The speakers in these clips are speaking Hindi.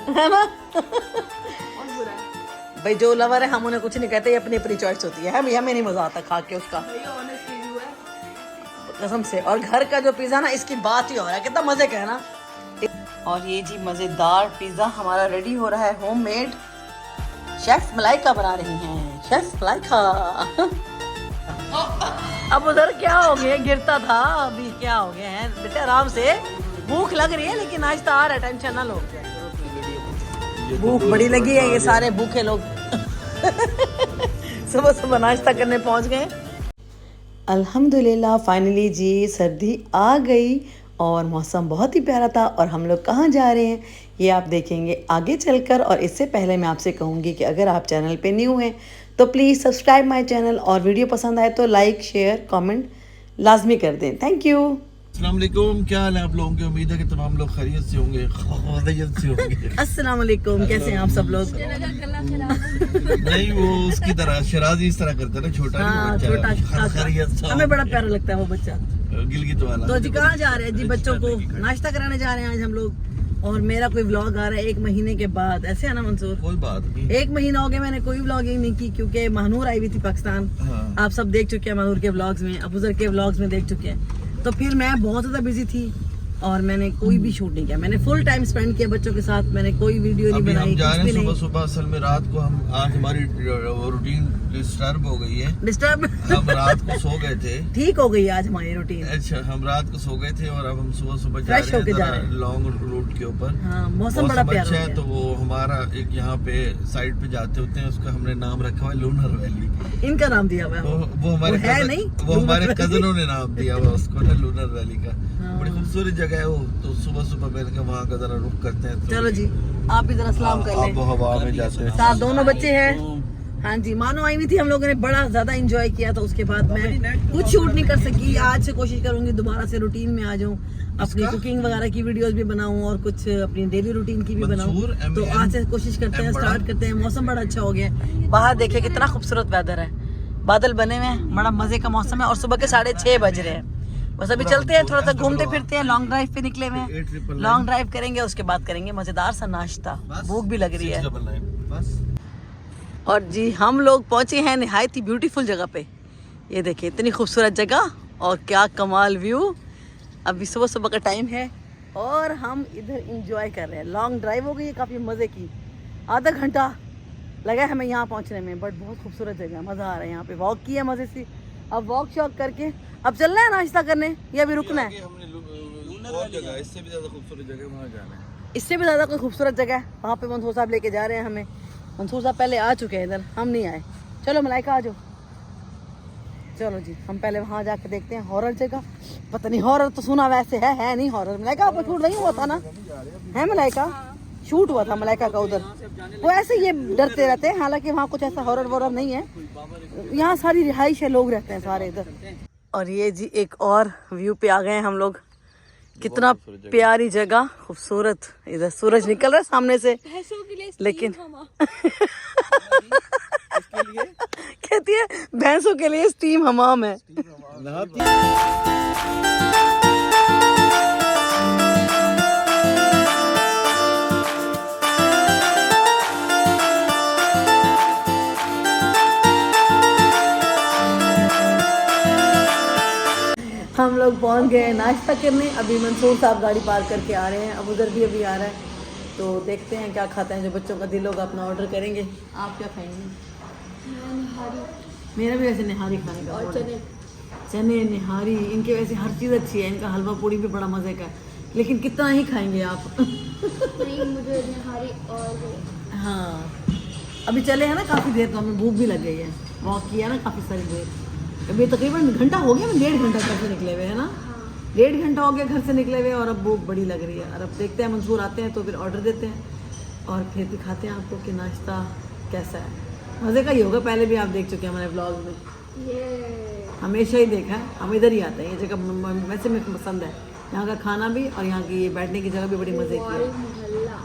है ना। भाई जो लवर है हम उन्हें कुछ नहीं कहते, ये अपनी अपनी चॉइस होती है हमें नहीं मजा आता खा के उसका कसम से। और घर का जो पिज्जा ना इसकी बात ही हो रहा है, कितना मजे का है ना। और ये जी मजेदार पिज्जा हमारा रेडी हो रहा है, होममेड। शेफ मलाइका बना रही हैं, शेफ मलाइका। अब उधर क्या हो गया, गिरता था, अभी क्या हो गया है बेटे, आराम से। भूख लग रही है लेकिन नाश्ता आ रहा है, टेंशन ना लो। भूख बड़ी लगी है, ये सारे भूखे लोग सुबह सुबह नाश्ता करने पहुंच गए। अल्हम्दुलिल्लाह फाइनली जी सर्दी आ गई और मौसम बहुत ही प्यारा था। और हम लोग कहाँ जा रहे हैं ये आप देखेंगे आगे चलकर। और इससे पहले मैं आपसे कहूँगी कि अगर आप चैनल पे न्यू हैं तो प्लीज़ सब्सक्राइब माय चैनल, और वीडियो पसंद आए तो लाइक शेयर कमेंट लाजमी कर दें। Thank you. अस्सलाम वालेकुम, क्या हाल है आप लोगों की? उम्मीद है कि तमाम लोग खैरियत से होंगे, खैरियत से होंगे। अस्सलाम वालेकुम, कैसे हैं आप सब लोग? नहीं वो उसकी तरह शराजी इस तरह करता है ना, छोटा हाँ, नहीं बच्चा, खैरियत से। हमें बड़ा प्यारा लगता है वो बच्चा। गिलगित वाला। तो जी कहाँ जा रहे हैं जी? बच्चों को नाश्ता कराने जा रहे हैं आज हम लोग। और मेरा कोई व्लॉग आ रहा है 1 महीने के बाद, ऐसे है ना मंसूर? कोई बात नहीं, 1 महीना हो गया मैंने कोई व्लॉगिंग नहीं की, क्योंकि महानूर आई हुई थी पाकिस्तान। हाँ। आप सब देख चुके हैं महानूर के व्लॉग्स में, अबूजर के व्लॉग्स में देख चुके हैं। तो फिर मैं बहुत ज़्यादा बिजी थी और मैंने कोई भी शूट नहीं किया। मैंने फुल टाइम स्पेंड किया बच्चों के साथ, मैंने कोई वीडियो नहीं बनाई। हम जा रहे हैं कुछ भी सुबह सुबह, असल में रात को हम आज हमारी रूटीन डिस्टर्ब हो गई है। डिस्टर्ब हम रात को सो गए थे। ठीक हो गई आज हमारी रूटीन। अच्छा, हम रात को सो गए थे और अब हम सुबह सुबह जा फ्रेश होके जा रहे रहे हैं लॉन्ग रूट के ऊपर। हाँ, मौसम बड़ा प्यारा अच्छा हो है। गया। तो वो हमारा एक यहाँ पे साइड पे जाते होते हैं, उसका हमने नाम रखा हुआ है लूनर वैली। इनका नाम दिया हुआ है वो हमारे है नहीं, वो हमारे लूनर कजनों ने नाम दिया हुआ उसको ना, लूनर वैली का। हाँ। बड़ी खूबसूरत जगह है वो। तो सुबह सुबह मैंने कहा वहाँ का जरा रुख करते हैं। चलो जी, आप भी जरा सलाम कर लें। आबो हवा में जाते हैं। साथ दोनों बच्चे हैं। हाँ जी, मानो आई हुई थी, हम लोगों ने बड़ा ज्यादा एंजॉय किया था। उसके बाद मैं कुछ शूट नहीं कर सकी। आज से कोशिश करूंगी दोबारा से रूटीन में आ जाऊं, अपनी कुकिंग वगैरह की वीडियोस भी बनाऊं और कुछ अपनी डेली रूटीन की भी बनाऊं। तो आज से कोशिश करते हैं, स्टार्ट करते हैं। मौसम बड़ा अच्छा हो गया है, बाहर देखिए कितना खूबसूरत वेदर है, बादल बने हुए हैं, बड़ा मजे का मौसम है। और सुबह के 6:30 बज रहे हैं। बस अभी चलते हैं, थोड़ा सा घूमते फिरते हैं, लॉन्ग ड्राइव पे निकले हुए हैं। लॉन्ग ड्राइव करेंगे, उसके बाद करेंगे मजेदार सा नाश्ता। भूख भी लग रही है। और जी हम लोग पहुंचे हैं निहायत ही ब्यूटीफुल जगह पे। ये देखिए इतनी खूबसूरत जगह और क्या कमाल व्यू। अभी सुबह सुबह का टाइम है और हम इधर इंजॉय कर रहे हैं। लॉन्ग ड्राइव हो गई है, काफ़ी मज़े की। आधा घंटा लगा है हमें यहाँ पहुँचने में, बट बहुत खूबसूरत जगह, मज़ा आ रहा है। यहाँ पे वॉक किया मज़े से। अब वॉक शॉक करके अब चलना है नाश्ता करने या अभी रुकना है? इससे भी ज़्यादा खूबसूरत जगह वहाँ जाना है। इससे भी ज़्यादा कोई खूबसूरत जगह है, वहाँ पे मंसूर साहब लेके जा रहे हैं हमें। मंसूर साहब पहले आ चुके हैं इधर, हम नहीं आए। चलो मलाइका आ जाओ। चलो जी, हम पहले वहाँ जाके देखते हैं हॉरर जगह। पता नहीं, हॉरर तो सुना वैसे है नहीं हॉरर। मलाइका आपका शूट नहीं हुआ था ना? है मलाइका, शूट हुआ था मलाइका का उधर। वो ऐसे ये डरते रहते हैं, हालांकि वहाँ कुछ ऐसा हॉरर वॉरर नहीं है। यहाँ सारी रिहाइश है, लोग रहते हैं सारे इधर। और ये जी एक और व्यू पे आ गए हैं हम लोग। कितना प्यारी जगह, खूबसूरत। इधर सूरज निकल रहा है सामने से, लेकिन कहती है भैंसों के लिए स्टीम हमाम है। हम लोग पहुंच गए नाश्ता करने। अभी मंसूर साहब गाड़ी पार्क करके आ रहे हैं, अब उधर भी अभी आ रहा है। तो देखते हैं क्या खाते हैं, जो बच्चों का दिल होगा अपना ऑर्डर करेंगे। आप क्या खाएंगे? मेरा भी वैसे निहारी खाने का, और चने निहारी, इनके वैसे हर चीज़ अच्छी है। इनका हलवा पूड़ी भी बड़ा मज़े का है, लेकिन कितना ही खाएंगे आप? नहीं, मुझे निहारी और हाँ, अभी चले हैं ना काफ़ी देर, तो हमें भूख भी लग गई है। वॉक किया ना काफ़ी सारी देर, अभी तकरीबन घंटा हो गया, 1.5 घंटा घर से निकले हुए है ना। 1.5 घंटा हो गया घर से निकले हुए और अब भूख बड़ी लग रही है। और अब देखते हैं मंसूर आते हैं तो फिर ऑर्डर देते हैं और फिर दिखाते हैं आपको कि नाश्ता कैसा है। मज़े का ही होगा, पहले भी आप देख चुके हैं हमारे ब्लॉग में। ये हमेशा ही देखा है, हम इधर ही आते हैं। ये जगह वैसे मेरे को पसंद है, यहाँ का खाना भी और यहाँ की ये बैठने की जगह भी बड़ी मज़े की है।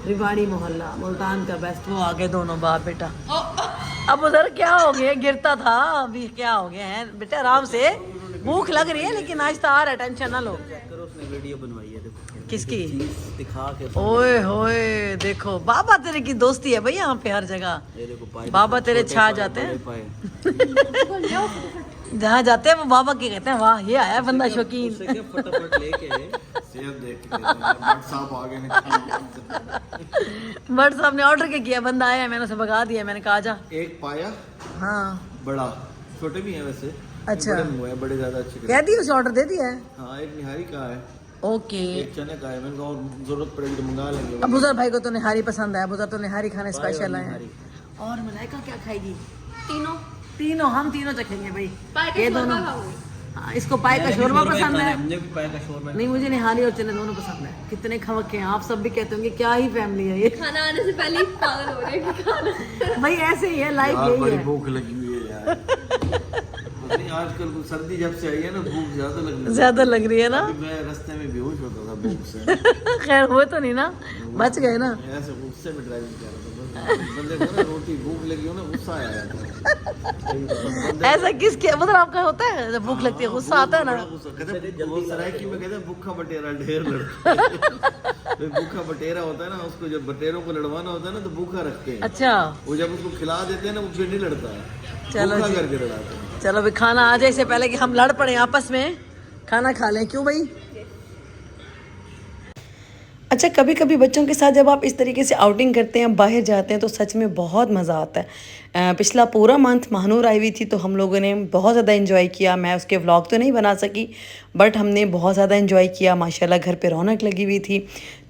रिवाड़ी मोहल्ला मुल्तान का बेस्ट। वो आगे दोनों बाप बेटा। अब उधर क्या हो गया, गिरता था, अभी क्या हो गया है बेटा, आराम से। भूख लग रही है लेकिन नाश्ता आ रहा है, टेंशन ना लो। उसने वीडियो बनवाई है, देखो किसकी? दिखा के ओए होए देखो बाबा तेरे की दोस्ती है भाई यहाँ पे हर जगह। ये देखो पाए, बाबा तेरे छोटे छा पाए, जाते बड़े हैं पाए। जहाँ जाते हैं वो बाबा के कहते हैं वाह ये आया बंदा शौकीन। उससे क्या फटाफट लेके सेब देख के बट साहब आ गए बट साहब ने ऑर्डर के किया, बंदा आया मैंने उसे भगा दिया, मैंने कहा जा। एक पाया हाँ बड़ा, छोटे भी हैं वैसे। अच्छा। बड़े हुए हैं, बड़े ज्यादा अच्छे। कह दी उसे ऑर्डर दे दिया है। हाँ एक निहारी का है, ओके। एक चने का है। मैंने कहा और जरूरत पड़ेगी तो मंगा लेंगे। अब बुजर भाई को तो निहारी पसंद है, बुजर तो निहारी खाने स्पेशल है। निहारी। और मलाइका क्या खाएगी? तीनों तीनों, हम तीनों चखेंगे भाई। पाए का ये शोरमा दोनों। खाओगे? हाँ, इसको पाए का शोरमा पसंद है। मुझे भी पाए का शोरमा। नहीं मुझे निहारी और चने दोनों पसंद है। कितने खमक के हैं आप सब भी कहते होंगे क्या ही फैमिली है ये। खाना आने से पहले ही पागल हो रहे हैं कि खाना। भाई ऐसे ही है लाइफ, यार यही बड़ी है। भूख लगी हुई है यार। नहीं आजकल सर्दी जब से आई है ना भूख ज्यादा लग रही है ना। अभी मैं रास्ते में बेहोश होता था भूख से। खैर वो तो नहीं ना, बच गए ना। ऐसे गुस्से में ड्राइविंग कर रहा था। बंदे को ना रोटी भूख लगी हो ना गुस्सा आ जाता है। ऐसा किसके मतलब आपका होता है जब भूख लगती है गुस्सा आता है ना? कहते वो सरायकी में कहते हैं भूखा बटेरा ढेर लड़ता है। भूखा बटेरा होता है ना, उसको जब बटेरों को लड़वाना होता है ना तो भूखा रखते हैं। अच्छा वो जब उसको खिला देते हैं ना वो फिर नहीं लड़ता है, चलो भूखा जी। करके लड़ाते हैं। चलो भाई खाना आ जाए इससे पहले कि हम लड़ पड़े आपस में, खाना खा लें। क्यों भाई? अच्छा कभी कभी बच्चों के साथ जब आप इस तरीके से आउटिंग करते हैं, बाहर जाते हैं तो सच में बहुत मज़ा आता है। पिछला पूरा मंथ महानूर आई हुई थी तो हम लोगों ने बहुत ज़्यादा एंजॉय किया। मैं उसके व्लॉग तो नहीं बना सकी बट हमने बहुत ज़्यादा एंजॉय किया। माशाल्लाह घर पे रौनक लगी हुई थी।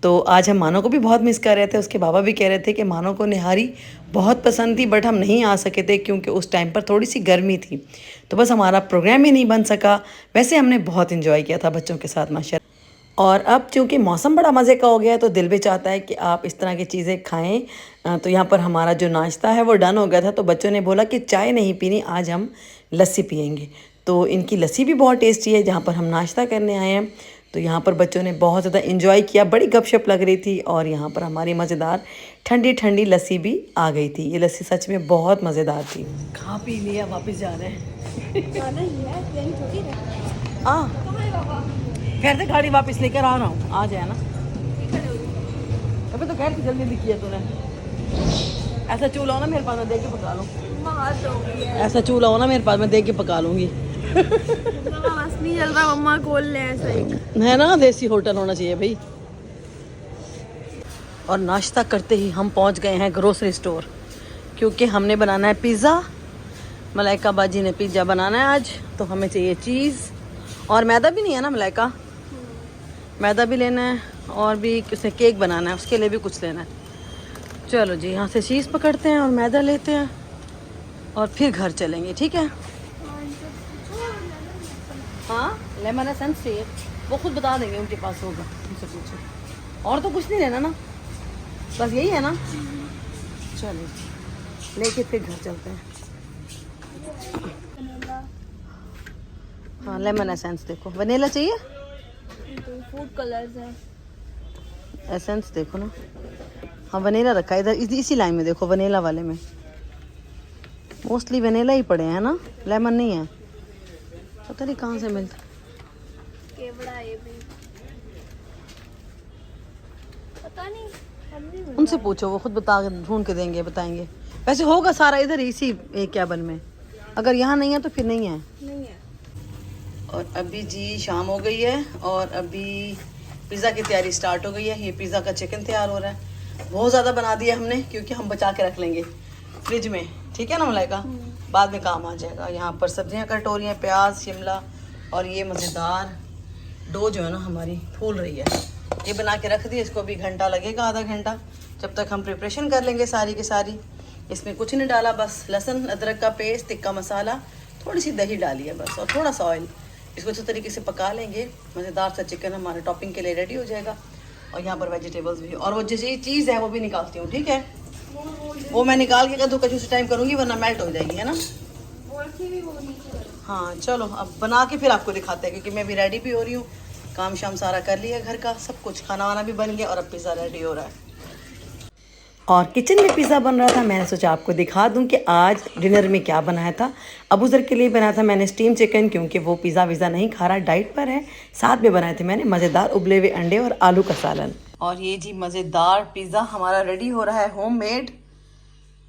तो आज हम मानो को भी बहुत मिस कर रहे थे। उसके बाबा भी कह रहे थे कि मानो को निहारी बहुत पसंद थी बट हम नहीं आ सके थे क्योंकि उस टाइम पर थोड़ी सी गर्मी थी, तो बस हमारा प्रोग्राम ही नहीं बन सका। वैसे हमने बहुत इन्जॉय किया था बच्चों के साथ माशाल्लाह। और अब चूँकि मौसम बड़ा मज़े का हो गया है तो दिल भी चाहता है कि आप इस तरह की चीज़ें खाएं। तो यहाँ पर हमारा जो नाश्ता है वो डन हो गया था, तो बच्चों ने बोला कि चाय नहीं पीनी, आज हम लस्सी पियेंगे। तो इनकी लस्सी भी बहुत टेस्टी है जहाँ पर हम नाश्ता करने आए हैं। तो यहाँ पर बच्चों ने बहुत ज़्यादा इंजॉय किया, बड़ी गपशप लग रही थी और यहाँ पर हमारी मज़ेदार ठंडी ठंडी लस्सी भी आ गई थी। ये लस्सी सच में बहुत मज़ेदार थी। खा पी लिया, वापस जा रहे हैं। जाना ही है, ट्रेन थोड़ी है। हाँ कहाँ है बाबा? कहते गाड़ी वापस लेकर आ रहा हूँ, आ जाए ना। अबे तो कह रही जल्दी किया तूने। ऐसा चूल्हा हो ना मेरे पास, मैं देख के पका लूँ। मार दोगी है। ऐसा चूल्हा हो ना मेरे पास, मैं देख के पका लूँगी। मम्मा बस नहीं चल रहा, मम्मा खोल ले ऐसा एक। है ना, देसी होटल होना चाहिए भाई। और नाश्ता करते ही हम पहुंच गए हैं ग्रोसरी स्टोर क्योंकि हमने बनाना है पिज़्ज़ा। मलाइका बाजी ने पिज़्ज़ा बनाना है आज, तो हमें चाहिए चीज़ और मैदा भी नहीं है ना मलाइका, मैदा भी लेना है और भी उसने केक बनाना है, उसके लिए भी कुछ लेना है। चलो जी यहाँ से चीज़ पकड़ते हैं और मैदा लेते हैं और फिर घर चलेंगे, ठीक है? हाँ लेमन एसेंस चाहिए, वो खुद बता देंगे, उनके पास होगा, उनसे पूछो। और तो कुछ नहीं लेना ना, बस यही है ना। चलो लेके फिर घर चलते हैं। हाँ लेमन एसेंस देखो, वनीला चाहिए? फूड कलर्स है। एसेंस देखो ना, हाँ वनीला रखा है इधर, इसी लाइन में देखो, वनीला वाले में मोस्टली वनीला ही पड़े हैं ना, लेमन नहीं है। पता नहीं कहाँ से मिलता, केवड़ा ये भी पता नहीं, हम नहीं मिला। उनसे पूछो, वो खुद बता ढूंढ के देंगे, बताएंगे। वैसे होगा सारा इधर इसी एक कैबिन में, अगर यहाँ नहीं है तो फिर नहीं है। नहीं है। और अभी जी शाम हो गई है और अभी पिज़्ज़ा की तैयारी स्टार्ट हो गई है। ये पिज़्ज़ा का चिकन तैयार हो रहा है। बहुत ज़्यादा बना दिया हमने क्योंकि हम बचा के रख लेंगे फ्रिज में, ठीक है ना मलाइका, बाद में काम आ जाएगा। यहाँ पर सब्जियाँ कट हो रही हैं, प्याज, शिमला, और ये मज़ेदार डो जो है ना हमारी फूल रही है। ये बना के रख दी, इसको भी घंटा लगेगा, आधा घंटा, जब तक हम प्रिपरेशन कर लेंगे सारी की सारी। इसमें कुछ नहीं डाला, बस लहसुन अदरक का पेस्ट, तिक्का मसाला, थोड़ी सी दही डाली है बस और थोड़ा सा ऑयल। इसको अच्छे तरीके से पका लेंगे, मज़ेदार सा चिकन हमारे टॉपिंग के लिए रेडी हो जाएगा। और यहाँ पर वेजिटेबल्स भी, और वो जैसे चीज़ है वो भी निकालती हूँ, ठीक है? वो मैं निकाल के कद्दू कद्दू से टाइम करूँगी वरना मेल्ट हो जाएगी, है ना? हाँ चलो अब बना के फिर आपको दिखाते हैं क्योंकि मैं भी रेडी भी हो रही हूँ। काम शाम सारा कर लिया घर का, सब कुछ, खाना वाना भी बन गया और अब पिज़्ज़ा रेडी हो रहा है। और किचन में पिज़्ज़ा बन रहा था। मैंने सोचा आपको दिखा दूं कि आज डिनर में क्या बनाया था। अबूज़र के लिए बनाया था मैंने स्टीम चिकन, क्योंकि वो पिज़्ज़ा विज़ा नहीं खा रहा, डाइट पर है। साथ में बनाए थे मैंने मज़ेदार उबले हुए अंडे और आलू का सालन। और ये जी मज़ेदार पिज़्ज़ा हमारा रेडी हो रहा है, होममेड।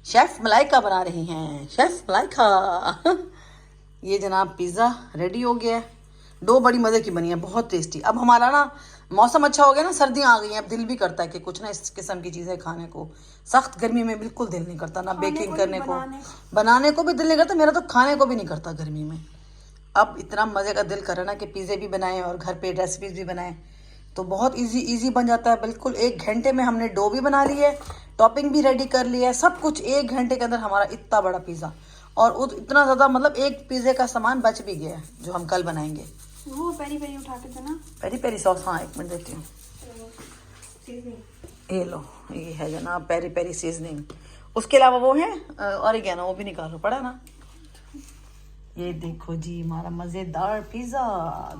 शेफ़ मलाइका बना रही हैं, शेफ़ मलाइका। ये जनाब पिज़्ज़ा रेडी हो गया है। डो बड़ी मज़े की बनी है, बहुत टेस्टी। अब हमारा ना मौसम अच्छा हो गया ना, सर्दियाँ आ गई हैं, अब दिल भी करता है कि कुछ ना इस किस्म की चीज़ें खाने को। सख्त गर्मी में बिल्कुल दिल नहीं करता, ना बेकिंग करने को, बनाने को भी दिल नहीं करता। मेरा तो खाने को भी नहीं करता गर्मी में। अब इतना मज़े का दिल कर रहा है ना कि पिज़्ज़े भी बनाएं और घर पे रेसिपीज़ भी बनाएं, तो बहुत इजी बन जाता है। बिल्कुल 1 घंटे में हमने डो भी बना ली है, टॉपिंग भी रेडी कर ली है, सब कुछ 1 घंटे के अंदर हमारा इतना बड़ा पिज़्ज़ा। और इतना ज़्यादा, मतलब एक पिज़्ज़े का सामान बच भी गया है जो हम कल बनाएंगे। वो पेरी पेरी उठा के देना। पेरी पेरी सॉस, हाँ 1 मिनट देती हूँ। ये लो, ये है जनाब पेरी पेरी सीजनिंग। उसके अलावा वो है ऑरिगेनो, वो भी निकालो, पड़ा ना। ये देखो जी हमारा मज़ेदार पिज़्ज़ा,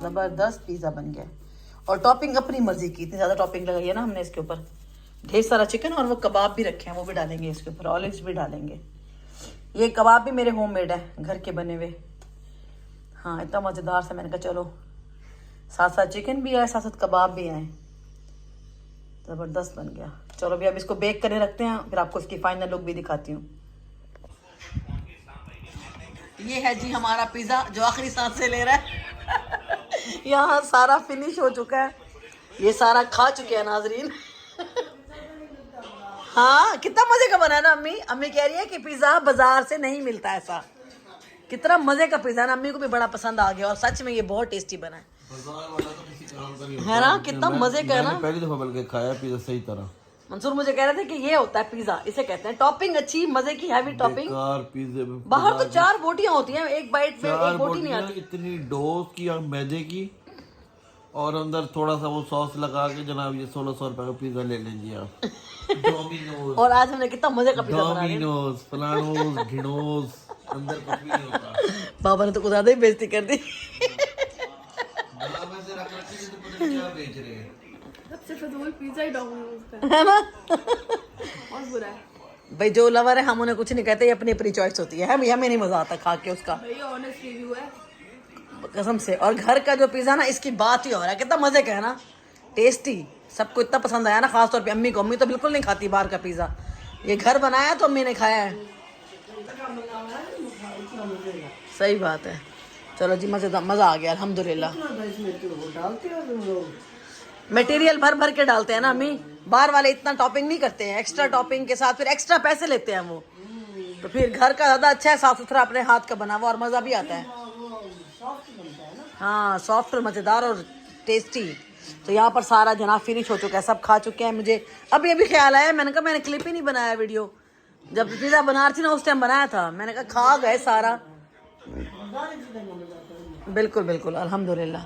ज़बरदस्त पिज़्ज़ा बन गया। और टॉपिंग अपनी मर्जी की, इतनी ज़्यादा टॉपिंग लगाई है ना हमने इसके ऊपर। ढेर सारा चिकन और वो कबाब भी रखे हैं, वो भी डालेंगे इसके ऊपर, ऑलिव्स भी डालेंगे। ये कबाब भी मेरे होममेड है, घर के बने हुए। हाँ इतना मज़ेदार से, मैंने कहा चलो साथ साथ चिकन भी आए, साथ साथ कबाब भी आए। ज़बरदस्त बन गया। चलो अभी अब इसको बेक करने रखते हैं, फिर आपको इसकी फाइनल लुक भी दिखाती हूँ। ये है जी हमारा पिज़्ज़ा जो आखिरी सांस से ले रहा है। यहाँ सारा फिनिश हो चुका है, ये सारा खा चुके हैं नाजरीन। हाँ कितना मज़े का बना है ना। अम्मी कह रही है कि पिज़्ज़ा बाजार से नहीं मिलता ऐसा। कितना मज़े का पिज़्ज़ा ना, अम्मी को भी बड़ा पसंद आ गया। और सच में ये बहुत टेस्टी बना है, है ना। कितना मज़े का है ना। पहली दफा बल्कि खाया पिज़्ज़ा सही तरह। मंसूर मुझे कह रहे थे कि ये होता है पिज़्ज़ा, इसे कहते हैं टॉपिंग अच्छी, मज़े की हैवी टॉपिंग। पिज़्ज़े में बाहर तो 4 बोटियां होती हैं, एक बाइट में 1 बोटी नहीं आती। इतनी डोज की और मैदे की, और अंदर थोड़ा सा वो सॉस लगा के जनाब ये 1600 रुपए का पिज़्ज़ा ले लीजिए आप। डोमिनोज। और आज हमने कितना मज़े का पिज़्ज़ा बनाया। डोमिनोज, फलानोज, घिनोज, अंदर कुछ भी नहीं होता। बाबा ने तो खुदा ही बेइज्जती कर दी। क्या बेच रहे हैं? सबसे फजूल पिज्जा ही डोमिनोज का है ना। बहुत बुरा है भाई जो लवर है हम उन्हें कुछ नहीं कहते, ये अपनी अपनी चॉइस होती है। हमें नहीं मजा आता खा के उसका, भाई, ऑनेस्ट रिव्यू है कसम से। और घर का जो पिज़्ज़ा ना, इसकी बात ही हो रहा है, कितना मजे का है ना, टेस्टी। सबको इतना पसंद आया ना, खासतौर पे अम्मी को। अम्मी तो बिल्कुल नहीं खाती बाहर का पिज़्ज़ा, ये घर बनाया तो अम्मी ने खाया है। सही बात है। चलो जी मज़ा आ गया अल्हम्दुलिल्लाह। मटेरियल भर भर के डालते हैं ना अम्मी, बाहर वाले इतना टॉपिंग नहीं करते हैं। एक्स्ट्रा टॉपिंग के साथ फिर एक्स्ट्रा पैसे लेते हैं वो। तो फिर घर का ज़्यादा अच्छा है, साफ़ सुथरा अपने हाथ का बना हुआ, और मज़ा भी आता है। हाँ सॉफ्ट और मज़ेदार और टेस्टी। तो यहाँ पर सारा जनाब फिनिश हो चुका है, सब खा चुके हैं। मुझे अभी खयाल आया, मैंने कहा मैंने क्लिप ही नहीं बनाया वीडियो। जब पिज़्ज़ा बना रही थी ना उस टाइम बनाया था, मैंने कहा खा गए सारा। बिल्कुल अल्हम्दुलिल्लाह।